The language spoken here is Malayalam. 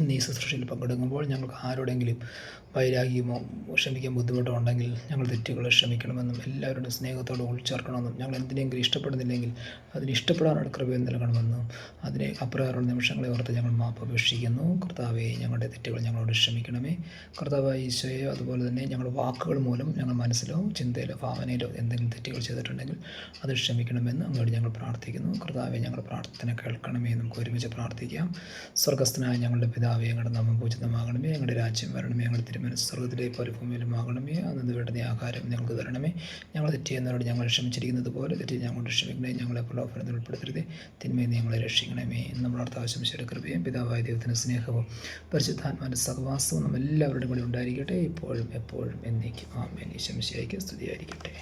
ഇന്ന് ഈ ശുശ്രൂഷയിൽ പങ്കെടുക്കുമ്പോൾ ഞങ്ങൾക്ക് ആരോടെങ്കിലും വൈരാഗ്യമോ ക്ഷമിക്കാൻ ബുദ്ധിമുട്ടോ ഉണ്ടെങ്കിൽ ഞങ്ങൾ തെറ്റുകളെ ക്ഷമിക്കണമെന്നും എല്ലാവരുടെ സ്നേഹത്തോടെ ഉൾച്ചേർക്കണമെന്നും ഞങ്ങൾ എന്തിനെങ്കിലും ഇഷ്ടപ്പെടുന്നില്ലെങ്കിൽ അതിന് ഇഷ്ടപ്പെടാനുള്ള കൃപയും നൽകണമെന്നും അതിനെ അപ്രകാരമുള്ള നിമിഷങ്ങളെ ഓർത്ത് ഞങ്ങൾ മാപ്പ് അപേക്ഷിക്കുന്നു. കർത്താവെ, ഞങ്ങളുടെ തെറ്റുകൾ ഞങ്ങളോട് ക്ഷമിക്കണമേ. കർത്താവായ ഈശോയെ, അതുപോലെ തന്നെ ഞങ്ങളുടെ വാക്കുകൾ മൂലം ഞങ്ങൾ മനസ്സിലോ ചിന്തയിലോ ഭാവനയിലോ എന്തെങ്കിലും തെറ്റുകൾ ചെയ്തിട്ടുണ്ടെങ്കിൽ അത് ക്ഷമിക്കണമെന്ന് അങ്ങോട്ട് ഞങ്ങൾ പ്രാർത്ഥിക്കുന്നു. കർത്താവെ, ഞങ്ങളുടെ പ്രാർത്ഥന കേൾക്കണമേ. നമുക്ക് ഒരുമിച്ച് പ്രാർത്ഥിക്കാം. സ്വർഗസ്ഥനായ ഞങ്ങളുടെ പിതാവേ, ഞങ്ങളുടെ നാമം പൂജിതമാകണമേ. ഞങ്ങളുടെ രാജ്യം വരണമേ. ഞങ്ങളുടെ തിരുമനസ്സ് സ്വർഗ്ഗത്തിലെ പോലെ ഭൂമിയിലുമാകണമേ. അന്ന് വേണ്ടുന്ന ആഹാരം ഞങ്ങൾക്ക് തരണമേ. ഞങ്ങൾ തെറ്റ് ചെയ്യുന്നവരോട് ഞങ്ങൾ ക്ഷമിച്ചിരിക്കുന്നത് പോലെ തെറ്റ് ഞങ്ങളോട് ക്ഷമിക്കണേ. ഞങ്ങളെ പ്രലോഭനത്തിൽ ഉൾപ്പെടുത്തരുതേ, തിന്മയിൽ ഞങ്ങളെ രക്ഷിക്കണമേ. നമ്മുടെ ആശംസയുടെ കൃപയും പിതാവായ ദൈവത്തിൻ്റെ സ്നേഹവും പരിശുദ്ധാത്മാവിൻ്റെ സഹവാസവും നമ്മളെല്ലാവരുടെയും കൂടെ ഉണ്ടായിരിക്കട്ടെ, ഇപ്പോഴും എപ്പോഴും എന്നേക്കും. ആമേൻ. ഈശോ മിശിഹായ്ക്ക് സ്തുതിയായിരിക്കട്ടെ.